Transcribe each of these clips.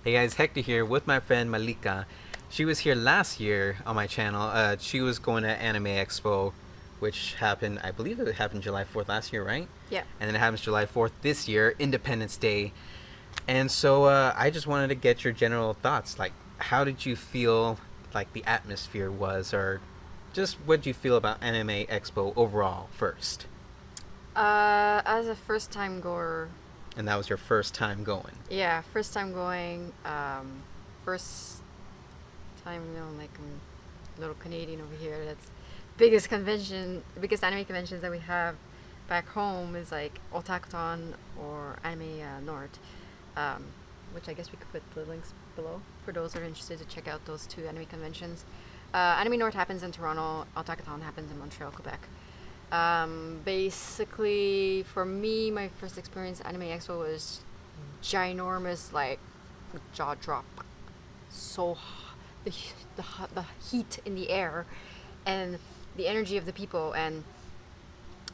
Hey guys, Hector here with my friend Melika. She was here last year on my channel. She was going to Anime Expo, which happened, I believe it happened July 4th last year, right? Yeah. And then it happens July 4th this year, Independence Day. And so I just wanted to get your general thoughts. Like, how did you feel like the atmosphere was, or just what did you feel about Anime Expo overall first? As a first time goer, And that was your first time going. yeah, first time going, first time, like a little Canadian over here. That's biggest anime conventions that we have back home is like Otakuton or Anime Nord, um, which I guess we could put the links below for those that are interested to check out those two anime conventions. Anime Nord happens in Toronto, Otakuton happens in Montreal, Quebec. Basically, for me, my first experience at Anime Expo was ginormous, like jaw drop. So the heat in the air, and the energy of the people, and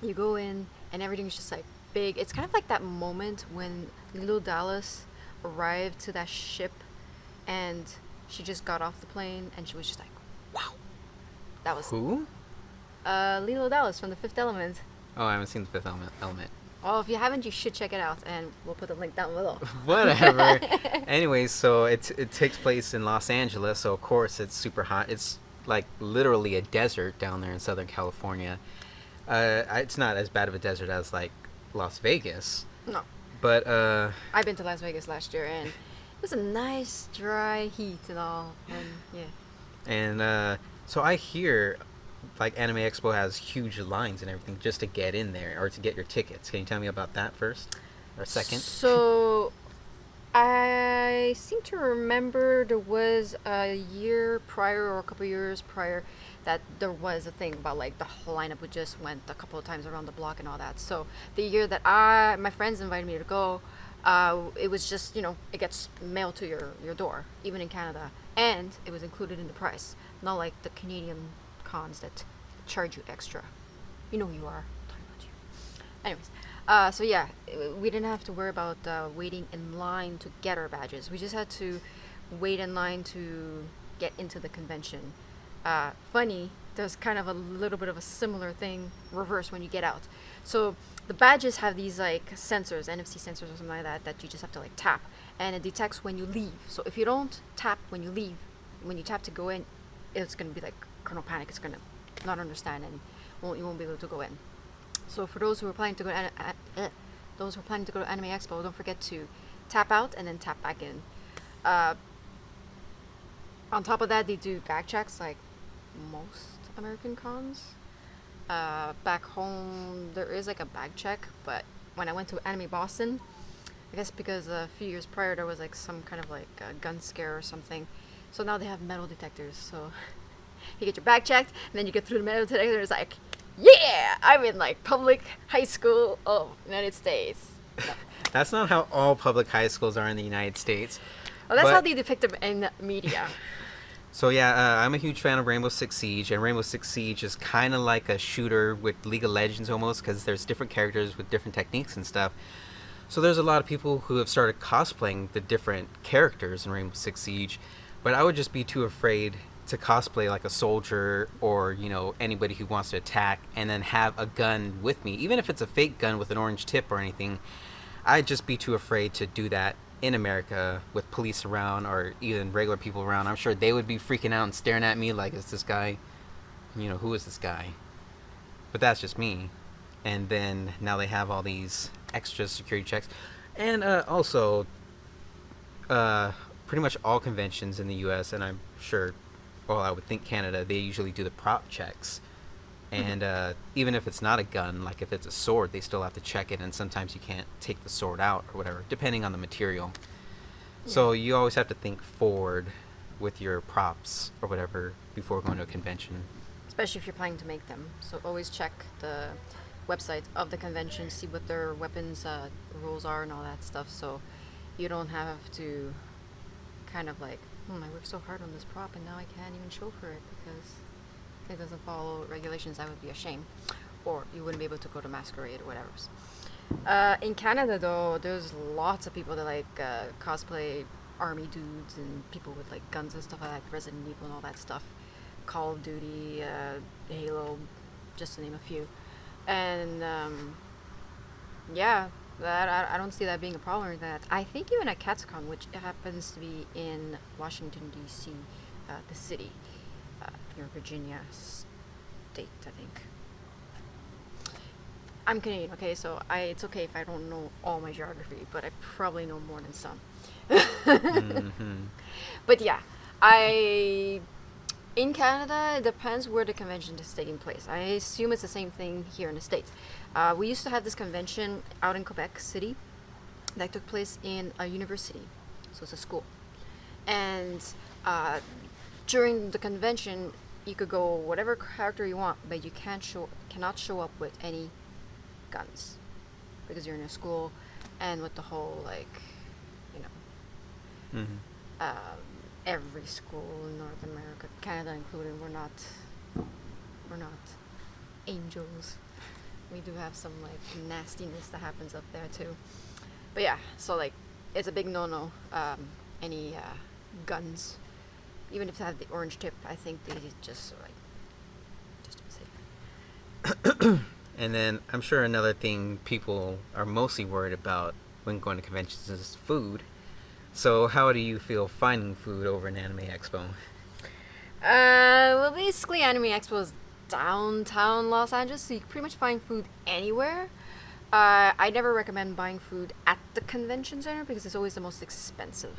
you go in, and everything's just like big. It's kind of like that moment when Lilo Dallas arrived to that ship, and she just got off the plane, and she was just like, "Wow!" That was Who? Lilo Dallas from The Fifth Element. Oh, I haven't seen the fifth element. Well, if you haven't, you should check it out, and we'll put the link down below. Whatever. Anyways, so it takes place in Los Angeles, so of course it's super hot. It's like literally a desert down there in Southern California. It's not as bad of a desert as like Las Vegas, No, but I've been to Las Vegas last year, and it was a nice dry heat and all, and yeah. and so I hear like Anime Expo has huge lines and everything just to get in there or to get your tickets. Can you tell me about that first or second? So I seem to remember there was a year prior or a couple years prior that there was a thing about like the whole lineup would just went a couple of times around the block and all that. So the year that my friends invited me to go, it was just it gets mailed to your door, even in Canada, and it was included in the price. Not like the Canadian cons that charge you extra. You know who you are. I'm talking about you. Anyways, so yeah, we didn't have to worry about waiting in line to get our badges. We just had to wait in line to get into the convention. Funny, there's kind of a little bit of a similar thing reverse when you get out. So the badges have these like sensors, NFC sensors or something like that, that you just have to like tap, and it detects when you leave. So if you don't tap when you leave, when you tap to go in, it's gonna be like Colonel Panic. It's gonna not understand, and you won't be able to go in. So for those who are planning to go to Anime Expo, don't forget to tap out and then tap back in. Uh, on top of that, they do bag checks like most American cons. Back home, there is like a bag check, but when I went to Anime Boston, I guess because a few years prior there was like some kind of like a gun scare or something, so now they have metal detectors. So you get your bag checked, and then you get through the metal detector. It's like, yeah, I'm in like public high school of United States. No. That's not how all public high schools are in the United States. Well, that's But how they depict them in media. so yeah, I'm a huge fan of Rainbow Six Siege, and Rainbow Six Siege is kind of like a shooter with League of Legends almost, because there's different characters with different techniques and stuff. So there's a lot of people who have started cosplaying the different characters in Rainbow Six Siege, but I would just be too afraid to cosplay like a soldier or anybody who wants to attack and then have a gun with me, even if it's a fake gun with an orange tip or anything. I'd just be too afraid to do that in America with police around or even regular people around. I'm sure they would be freaking out and staring at me like, is this guy, who is this guy? But that's just me. And then now they have all these extra security checks. And also, pretty much all conventions in the US, and I'm sure, well, I would think Canada, they usually do the prop checks. And even if it's not a gun, like if it's a sword, they still have to check it, and sometimes you can't take the sword out or whatever, depending on the material. Yeah. So you always have to think forward with your props or whatever before going to a convention. Especially if you're planning to make them. So always check the website of the convention, see what their weapons rules are and all that stuff, so you don't have to kind of like, I worked so hard on this prop and now I can't even show for it because it doesn't follow regulations. That would be a shame. Or you wouldn't be able to go to Masquerade or whatever. In Canada, though, there's lots of people that like cosplay army dudes and people with like guns and stuff like Resident Evil and all that stuff, Call of Duty, Halo, just to name a few. And yeah, that I don't see that being a problem with that. I think even at CatsCon, which happens to be in Washington D.C., the city, near Virginia State, I think. I'm Canadian, okay, so it's okay if I don't know all my geography, but I probably know more than some. Mm-hmm. But yeah, in Canada, it depends where the convention is taking place. I assume it's the same thing here in the States. We used to have this convention out in Quebec City that took place in a university, so it's a school. And during the convention, you could go whatever character you want, but you cannot show up with any guns because you're in a school, and with the whole like, you know, Mm-hmm. every school in North America, Canada included, we're not angels. We do have some like nastiness that happens up there too. But yeah, so like it's a big no-no. Any guns, even if they have the orange tip, I think they just like just to be safe. And then I'm sure another thing people are mostly worried about when going to conventions is food. So how do you feel finding food over an Anime Expo? Well, basically, Anime Expo is downtown Los Angeles, so you can pretty much find food anywhere. I never recommend buying food at the convention center because it's always the most expensive.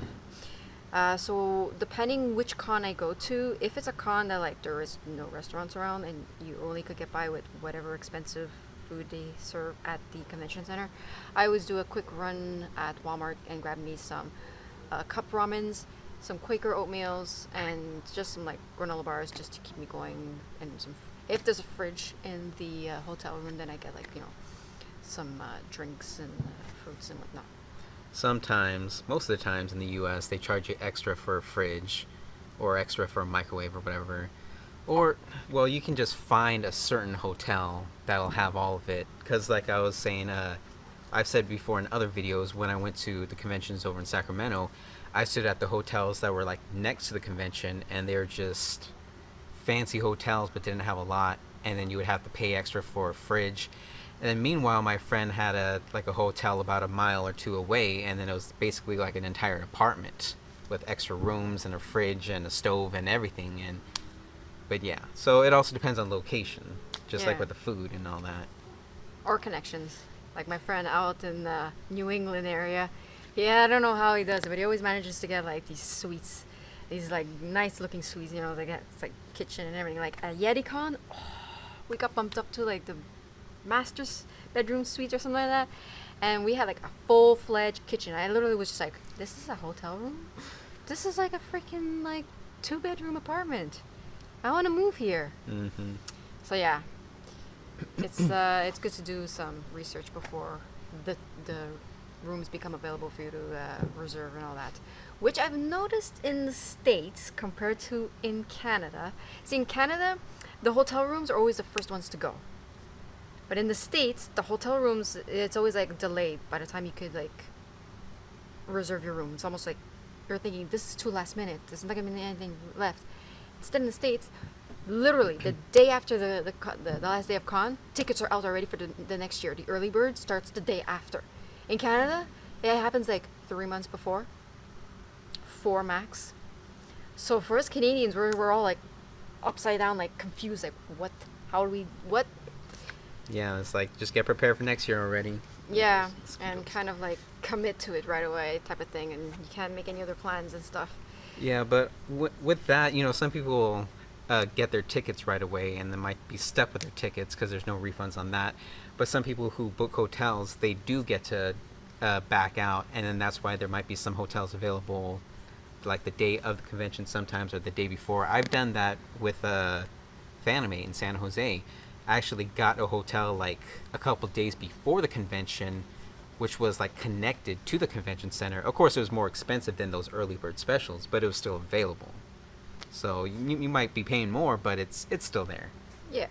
So depending which con I go to, if it's a con that like there is no restaurants around and you only could get by with whatever expensive food they serve at the convention center, I always do a quick run at Walmart and grab me some cup ramens, some Quaker oatmeals, and just some like granola bars just to keep me going. And some, if there's a fridge in the hotel room, then I get like, you know, some drinks and fruits and whatnot. Sometimes, most of the times in the U.S., they charge you extra for a fridge or extra for a microwave or whatever. Or, well, you can just find a certain hotel that'll have all of it. Because like I was saying, I've said before in other videos, when I went to the conventions over in Sacramento, I stood at the hotels that were like next to the convention, and they were just fancy hotels but didn't have a lot, and then you would have to pay extra for a fridge. And then meanwhile, my friend had a hotel about a mile or two away, and then it was basically like an entire apartment with extra rooms and a fridge and a stove and everything. But yeah, so it also depends on location, just like with the food and all that. Or connections. Like my friend out in the New England area, yeah, I don't know how he does it, but he always manages to get like these suites, these like nice looking suites, you know, they got it's like kitchen and everything. Like at YetiCon, we got bumped up to like the master's bedroom suite or something like that, and we had like a full-fledged kitchen. I literally was just like, this is a hotel room? This is like a freaking like 2-bedroom apartment. I want to move here. Mm-hmm. So yeah, it's good to do some research before the rooms become available for you to reserve and all that, which I've noticed in the States compared to in Canada. See, in Canada, the hotel rooms are always the first ones to go. But in the States, the hotel rooms, it's always like delayed by the time you could like reserve your room. It's almost like you're thinking, this is too last minute. There's not going to be anything left. Instead, in the States, literally the day after the last day of con, tickets are out already for the next year. The early bird starts the day after. In Canada, it happens like 3 months before, 4 max. So for us Canadians, we're all like upside down, like confused, like what? How do we? What? Yeah, it's like just get prepared for next year already. Yeah, and kind of like commit to it right away, type of thing, and you can't make any other plans and stuff. Yeah, but with that, you know, some people get their tickets right away, and they might be stuck with their tickets because there's no refunds on that. But some people who book hotels, they do get to back out, and then that's why there might be some hotels available like the day of the convention sometimes, or the day before. I've done that with Fanime in San Jose. I actually got a hotel like a couple days before the convention, which was like connected to the convention center. Of course, it was more expensive than those early bird specials, but it was still available. So you might be paying more, but it's still there. Yeah.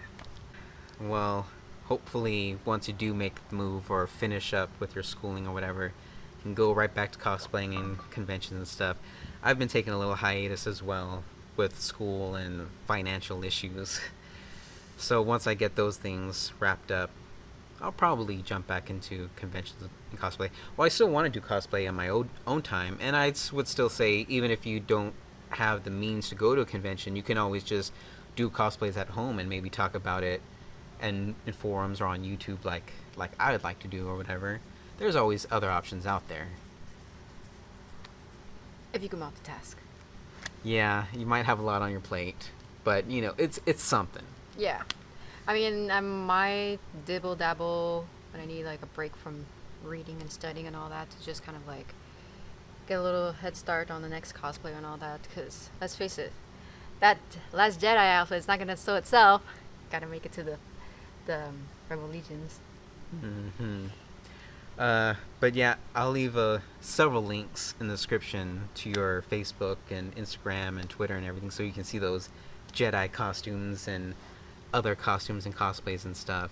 Well, hopefully once you do make the move or finish up with your schooling or whatever, can go right back to cosplaying and conventions and stuff. I've been taking a little hiatus as well with school and financial issues. So once I get those things wrapped up, I'll probably jump back into conventions and cosplay. Well, I still want to do cosplay on my own time, and would still say, even if you don't have the means to go to a convention, you can always just do cosplays at home and maybe talk about it and in forums or on YouTube like I would like to do or whatever. There's always other options out there. If you can multitask. Yeah, you might have a lot on your plate, but you know, it's something. Yeah. I mean, I might dibble dabble when I need like a break from reading and studying and all that to just kind of like get a little head start on the next cosplay and all that. Because let's face it, that Last Jedi outfit is not gonna sew itself. Gotta make it to the Rebel Legions. Mm-hmm. But yeah, I'll leave several links in the description to your Facebook and Instagram and Twitter and everything, so you can see those Jedi costumes and other costumes and cosplays and stuff.